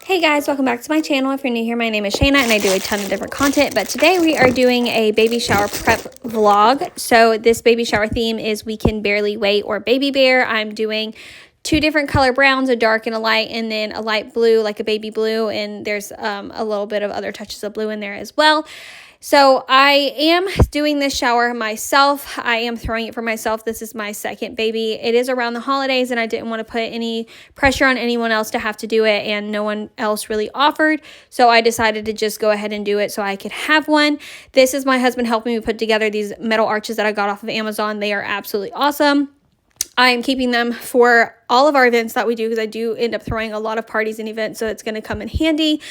Hey guys, welcome back to my channel. If you're new here, my name is Shayna and I do a ton of different content, but today we are doing a baby shower prep vlog. So this baby shower theme is We Can Barely Wait or Baby Bear. I'm doing two different color browns, a dark and a light, and then a light blue, like a baby blue, and there's a little bit of other touches of blue in there as well. So I am doing this shower myself. I am throwing it for myself. This is my second baby. It is around the holidays and I didn't want to put any pressure on anyone else to have to do it, and no one else really offered. So I decided to just go ahead and do it so I could have one. This is my husband helping me put together these metal arches that I got off of Amazon. They are absolutely awesome. I am keeping them for all of our events that we do because I do end up throwing a lot of parties and events, so it's going to come in handy.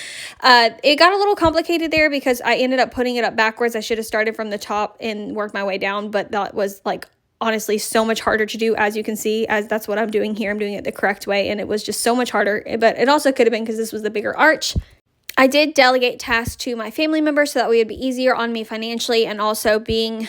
It got a little complicated there because I ended up putting it up backwards. I should have started from the top and worked my way down, but that was like honestly so much harder to do, as you can see, as that's what I'm doing here. I'm doing it the correct way, and it was just so much harder, but it also could have been because this was the bigger arch. I did delegate tasks to my family members so that way it would be easier on me financially, and also being,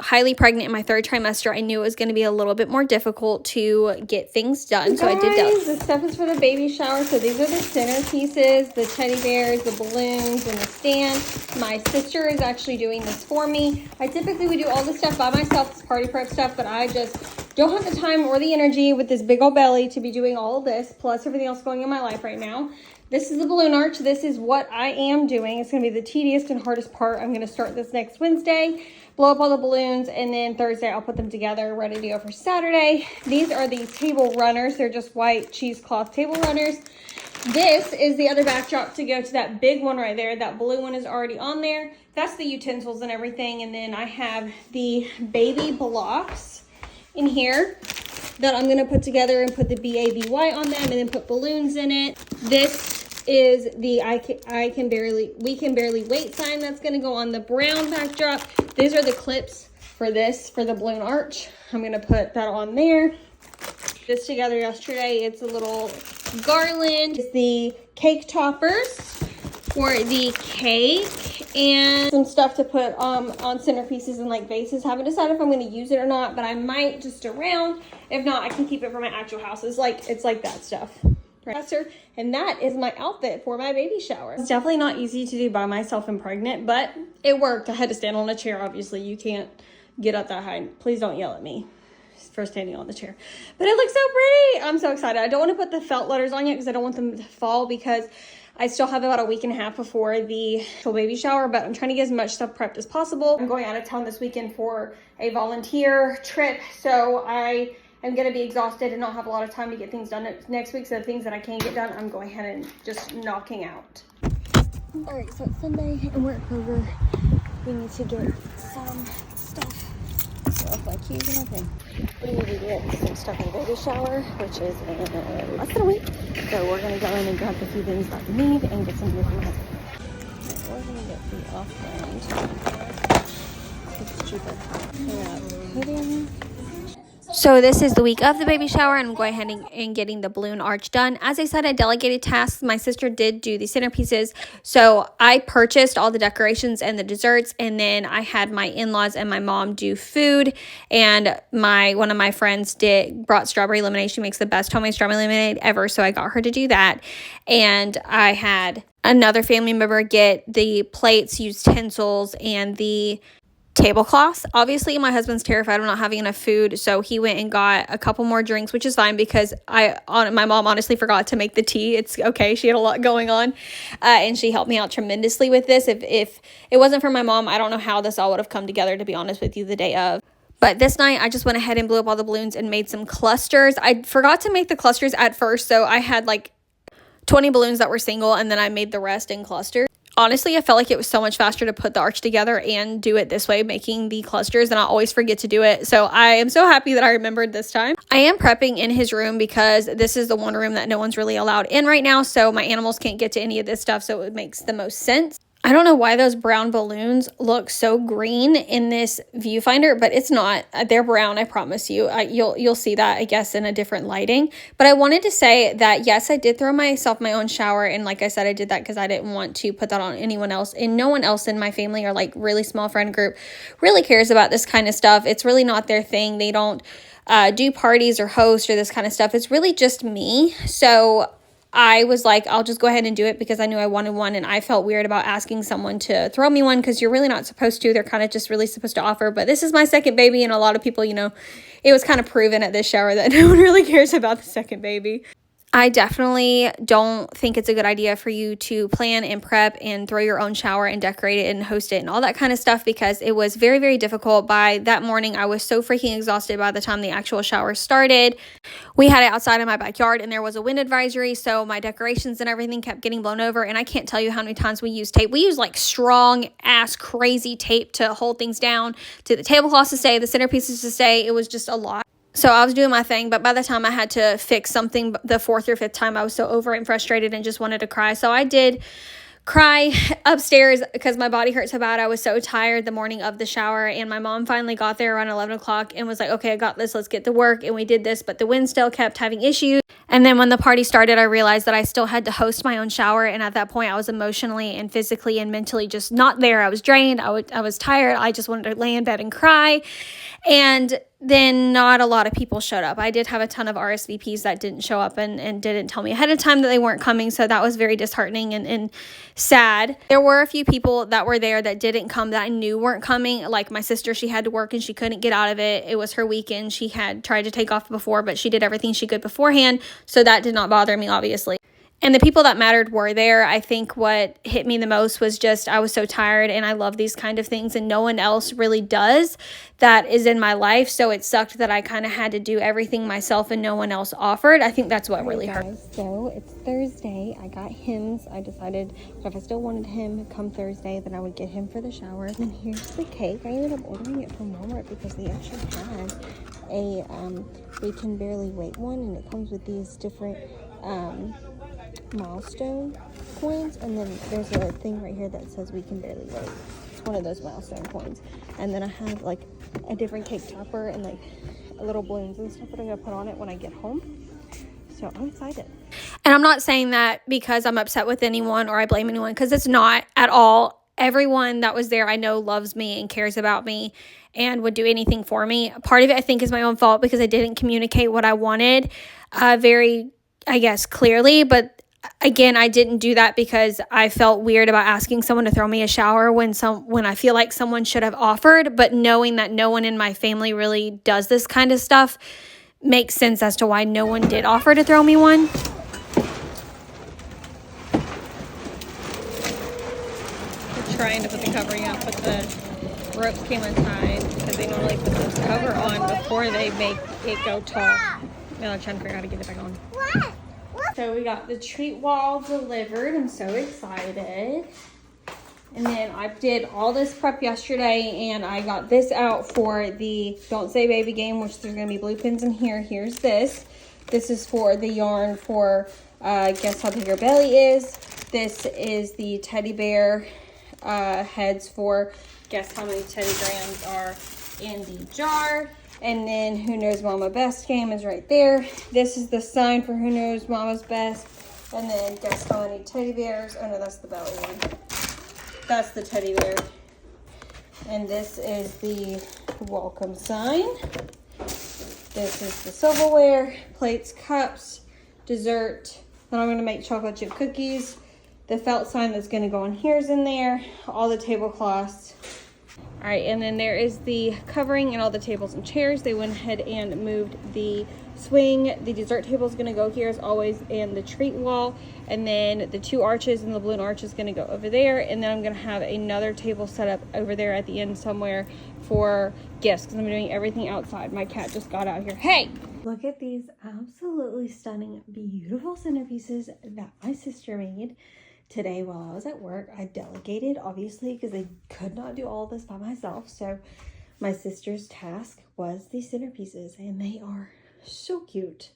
highly pregnant in my third trimester, I knew it was going to be a little bit more difficult to get things done. So I did delegate. This stuff is for the baby shower. So these are the centerpieces, the teddy bears, the balloons, and the stand. My sister is actually doing this for me. I typically would do all this stuff by myself, this party prep stuff, but I just don't have the time or the energy with this big old belly to be doing all of this, plus everything else going in my life right now. This is the balloon arch. This is what I am doing. It's going to be the tedious and hardest part. I'm going to start this next Wednesday, blow up all the balloons, and then Thursday I'll put them together, ready to go for Saturday. These are the table runners. They're just white cheesecloth table runners. This is the other backdrop to go to that big one right there. That blue one is already on there. That's the utensils and everything. And then I have the baby blocks in here that I'm going to put together and put the BABY on them and then put balloons in it. This is the We Can Barely Wait sign that's going to go on the brown backdrop. These are the clips for this, for the balloon arch. I'm going to put that on there. This together yesterday. It's a little garland. It's the cake toppers for the cake and some stuff to put on centerpieces and like vases. Haven't decided if I'm going to use it or not, but I might just around. If not, I can keep it for my actual house. It's like that stuff. And that is my outfit for my baby shower. It's definitely not easy to do by myself and pregnant, but it worked. I had to stand on a chair. Obviously, you can't get up that high. Please don't yell at me for standing on the chair. But it looks so pretty. I'm so excited. I don't want to put the felt letters on yet because I don't want them to fall, because I still have about a week and a half before the actual baby shower, but I'm trying to get as much stuff prepped as possible. I'm going out of town this weekend for a volunteer trip, so I am going to be exhausted and not have a lot of time to get things done next week. So the things that I can get done, I'm going ahead and just knocking out. All right, so it's Sunday and we're at Kroger. We need to get some stuff. So off my keys and my thing. We need to get some stuff in the baby shower, which is in less than a week. So we're going to go in and grab a few things that we need and get some gear from my husband. We're going to get the off-brand. It's cheaper. Pudding. So this is the week of the baby shower, and I'm going ahead and getting the balloon arch done. As I said, I delegated tasks. My sister did do the centerpieces, so I purchased all the decorations and the desserts, and then I had my in-laws and my mom do food, and one of my friends brought strawberry lemonade. She makes the best homemade strawberry lemonade ever, so I got her to do that. And I had another family member get the plates, utensils, and the tablecloths. Obviously, my husband's terrified of not having enough food, so he went and got a couple more drinks, which is fine because my mom honestly forgot to make the tea. It's okay. She had a lot going on, and she helped me out tremendously with this. If it wasn't for my mom, I don't know how this all would have come together, to be honest with you, the day of. But this night, I just went ahead and blew up all the balloons and made some clusters. I forgot to make the clusters at first, so I had like 20 balloons that were single, and then I made the rest in clusters. Honestly, I felt like it was so much faster to put the arch together and do it this way, making the clusters, and I always forget to do it. So I am so happy that I remembered this time. I am prepping in his room because this is the one room that no one's really allowed in right now, so my animals can't get to any of this stuff, so it makes the most sense. I don't know why those brown balloons look so green in this viewfinder, but it's not. They're brown, I promise you. You'll see that, I guess, in a different lighting. But I wanted to say that, yes, I did throw myself my own shower. And like I said, I did that because I didn't want to put that on anyone else. And no one else in my family or like really small friend group really cares about this kind of stuff. It's really not their thing. They don't do parties or host or this kind of stuff. It's really just me. So I was like, I'll just go ahead and do it because I knew I wanted one, and I felt weird about asking someone to throw me one because you're really not supposed to. They're kind of just really supposed to offer. But this is my second baby, and a lot of people, you know, it was kind of proven at this shower that no one really cares about the second baby. I definitely don't think it's a good idea for you to plan and prep and throw your own shower and decorate it and host it and all that kind of stuff, because it was very, very difficult. By that morning, I was so freaking exhausted by the time the actual shower started. We had it outside in my backyard, and there was a wind advisory, so my decorations and everything kept getting blown over, and I can't tell you how many times we used tape. We used like strong ass crazy tape to hold things down, to the tablecloths to stay, the centerpieces to stay. It was just a lot. So I was doing my thing, but by the time I had to fix something the fourth or fifth time, I was so over it and frustrated and just wanted to cry. So I did cry upstairs because my body hurt so bad. I was so tired the morning of the shower, and my mom finally got there around 11 o'clock and was like, okay, I got this, let's get to work. And we did this, but the wind still kept having issues. And then when the party started, I realized that I still had to host my own shower, and at that point I was emotionally and physically and mentally just not there. I was drained. I was tired. I just wanted to lay in bed and cry. And then not a lot of people showed up. I did have a ton of RSVPs that didn't show up and didn't tell me ahead of time that they weren't coming, so that was very disheartening and sad. There were a few people that were there that didn't come that I knew weren't coming, like my sister. She had to work and she couldn't get out of it. It was her weekend. She had tried to take off before, but she did everything she could beforehand, so that did not bother me, obviously. And the people that mattered were there. I think what hit me the most was just I was so tired, and I love these kind of things, and no one else really does that is in my life. So it sucked that I kind of had to do everything myself and no one else offered. I think that's what really hurt. So it's Thursday. I got hymns. I decided that if I still wanted him come Thursday, then I would get him for the shower. And here's the cake. I ended up ordering it from Walmart because they actually had a We Can Barely Wait one, and it comes with these different milestone coins, and then there's a thing right here that says We Can Barely Wait. It's one of those milestone coins. And then I have like a different cake topper and like little balloons and stuff that I'm gonna put on it when I get home. So I'm excited. And I'm not saying that because I'm upset with anyone or I blame anyone, because it's not at all. Everyone that was there I know loves me and cares about me and would do anything for me. Part of it I think is my own fault because I didn't communicate what I wanted very, I guess, clearly. But again, I didn't do that because I felt weird about asking someone to throw me a shower when I feel like someone should have offered. But knowing that no one in my family really does this kind of stuff makes sense as to why no one did offer to throw me one. We're trying to put the covering up, but the ropes came untied because they normally put this cover on before they make it go tall. Now I'm trying to figure out how to get it back on. What? So we got the treat wall delivered. I'm so excited. And then I did all this prep yesterday, and I got this out for the Don't Say Baby game, which there's going to be blue pins in here. Here's this. This is for the yarn for Guess How Big Your Belly Is. This is the teddy bear heads for Guess How Many Teddy Grams Are in the Jar. And then Who Knows Mama Best game is right there. This is the sign for Who Knows Mama's Best. And then Guess How Many Teddy Bears. Oh no, that's the belly one. That's the teddy bear. And this is the welcome sign. This is the silverware, plates, cups, dessert. Then I'm going to make chocolate chip cookies. The felt sign that's going to go on here is in there. All the tablecloths. All right, and then there is the covering and all the tables and chairs. They went ahead and moved the swing. The dessert table is going to go here as always, and the treat wall. And then the two arches and the balloon arch is going to go over there. And then I'm going to have another table set up over there at the end somewhere for gifts, because I'm doing everything outside. My cat just got out here. Hey! Look at these absolutely stunning, beautiful centerpieces that my sister made. Today while I was at work, I delegated, obviously, because I could not do all this by myself. So my sister's task was the centerpieces, and they are so cute.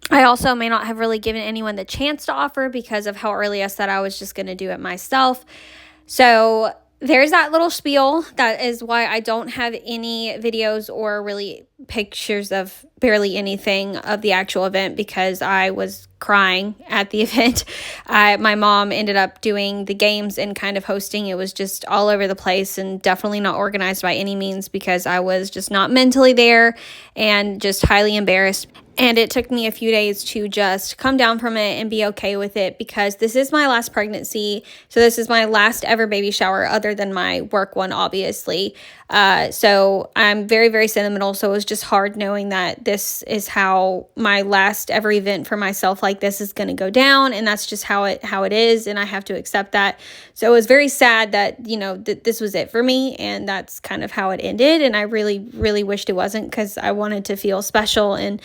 I also may not have really given anyone the chance to offer because of how early I said I was just going to do it myself. So there's that little spiel. That is why I don't have any videos or really pictures of barely anything of the actual event, because I was crying at the event. My mom ended up doing the games and kind of hosting. It was just all over the place and definitely not organized by any means, because I was just not mentally there and just highly embarrassed. And it took me a few days to just come down from it and be okay with it, because this is my last pregnancy. So this is my last ever baby shower other than my work one, obviously. So I'm very, very sentimental. So it was just hard knowing that this is how my last ever event for myself like this is going to go down. And that's just how it is. And I have to accept that. So it was very sad that, you know, this was it for me. And that's kind of how it ended. And I really, really wished it wasn't, because I wanted to feel special and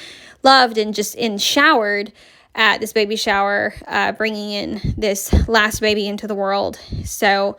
loved and just showered at this baby shower, bringing in this last baby into the world. So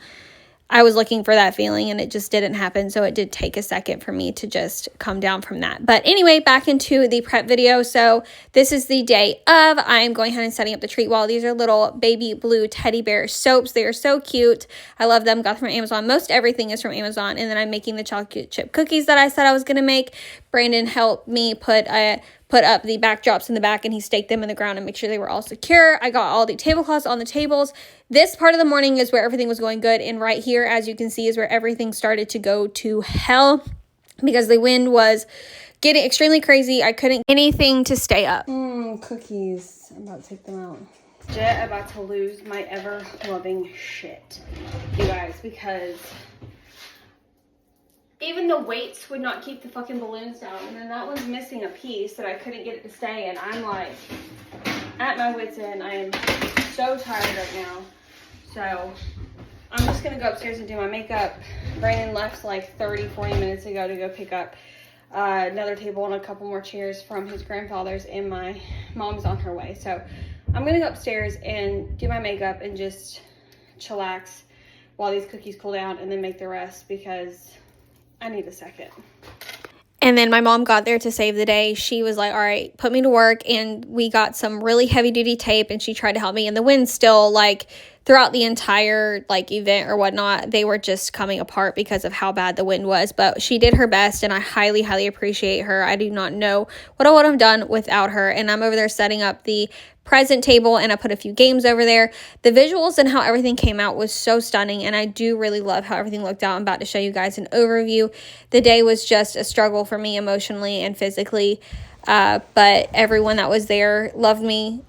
I was looking for that feeling and it just didn't happen. So it did take a second for me to just come down from that. But anyway, back into the prep video. So this is the day of. I am going ahead and setting up the treat wall. These are little baby blue teddy bear soaps. They are so cute. I love them. Got them from Amazon. Most everything is from Amazon. And then I'm making the chocolate chip cookies that I said I was going to make. Brandon helped me put up the backdrops in the back, and he staked them in the ground and make sure they were all secure. I got all the tablecloths on the tables. This part of the morning is where everything was going good, and right here, as you can see, is where everything started to go to hell, because the wind was getting extremely crazy. I couldn't get anything to stay up. Cookies. I'm about to take them out. Legit about to lose my ever-loving shit, you guys, because even the weights would not keep the fucking balloons down. And then that one's missing a piece that I couldn't get it to stay. And I'm like, at my wit's end. I am so tired right now. So I'm just going to go upstairs and do my makeup. Brandon left like 30-40 minutes ago to go pick up another table and a couple more chairs from his grandfather's. And my mom's on her way. So I'm going to go upstairs and do my makeup and just chillax while these cookies cool down, and then make the rest, because I need a second. And then my mom got there to save the day. She was like, all right, put me to work. And we got some really heavy duty tape, and she tried to help me. And the wind still, like, throughout the entire like event or whatnot, they were just coming apart because of how bad the wind was. But she did her best, and I highly, highly appreciate her. I do not know what I would have done without her. And I'm over there setting up the present table, and I put a few games over there. The visuals and how everything came out was so stunning, and I do really love how everything looked out. I'm about to show you guys an overview. The day was just a struggle for me emotionally and physically, but everyone that was there loves me,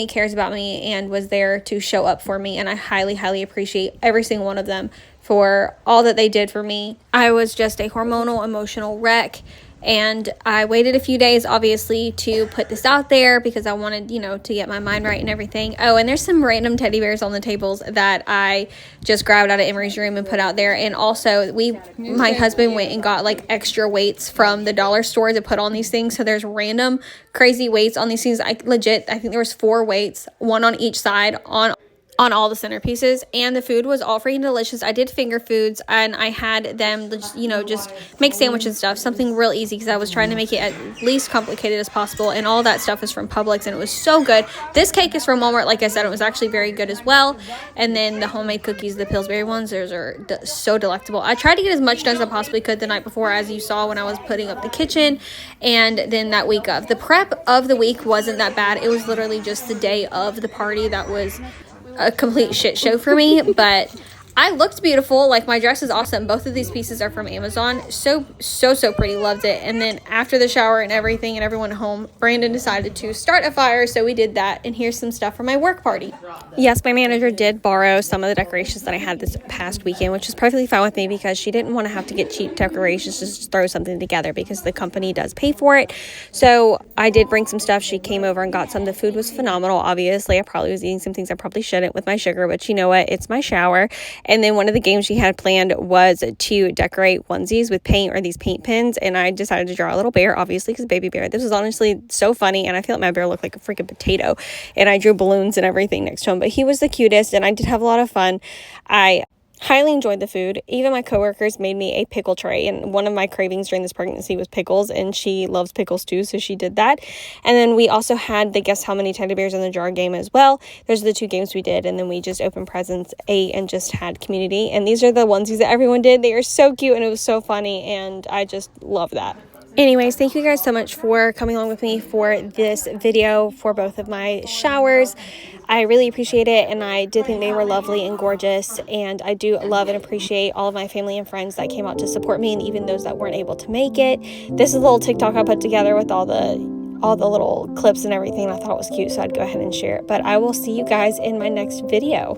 cares about me, and was there to show up for me, and I highly, highly appreciate every single one of them for all that they did for me. I was just a hormonal, emotional wreck. And I waited a few days, obviously, to put this out there, because I wanted, you know, to get my mind right and everything. Oh, and there's some random teddy bears on the tables that I just grabbed out of Emery's room and put out there. And also, my husband went and got like extra weights from the dollar store to put on these things. So there's random crazy weights on these things. I think there was 4 weights, one on each side on all the centerpieces, and the food was all freaking delicious. I did finger foods, and I had them just, you know, just make sandwiches and stuff, something real easy, because I was trying to make it at least complicated as possible. And all that stuff is from Publix, and it was so good. This cake is from Walmart, like I said. It was actually very good as well. And then the homemade cookies, the Pillsbury ones, those are so delectable. I tried to get as much done as I possibly could the night before, as you saw when I was putting up the kitchen. And then that week of the prep of the week wasn't that bad. It was literally just the day of the party that was a complete shit show for me. But I looked beautiful. Like, my dress is awesome. Both of these pieces are from Amazon. So pretty. Loved it. And then after the shower and everything and everyone home, Brandon decided to start a fire. So we did that. And here's some stuff from my work party. Yes, my manager did borrow some of the decorations that I had this past weekend, which is perfectly fine with me, because she didn't want to have to get cheap decorations, just throw something together, because the company does pay for it. So I did bring some stuff. She came over and got some. The food was phenomenal. Obviously, I probably was eating some things I probably shouldn't with my sugar, but you know what? It's my shower. And then one of the games she had planned was to decorate onesies with paint, or these paint pins. And I decided to draw a little bear, obviously, because baby bear. This was honestly so funny. And I feel like my bear looked like a freaking potato. And I drew balloons and everything next to him. But he was the cutest, and I did have a lot of fun. I highly enjoyed the food. Even my coworkers made me a pickle tray, and one of my cravings during this pregnancy was pickles, and she loves pickles too, so she did that. And then we also had the guess how many teddy bears in the jar game as well. Those are the 2 games we did, and then we just opened presents, ate, and just had community. And these are the onesies that everyone did. They are so cute, and it was so funny, and I just love that. Anyways, thank you guys so much for coming along with me for this video for both of my showers. I really appreciate it, and I did think they were lovely and gorgeous, and I do love and appreciate all of my family and friends that came out to support me, and even those that weren't able to make it. This is a little TikTok I put together with all the all the little clips and everything. I thought it was cute, so I'd go ahead and share it. But I will see you guys in my next video.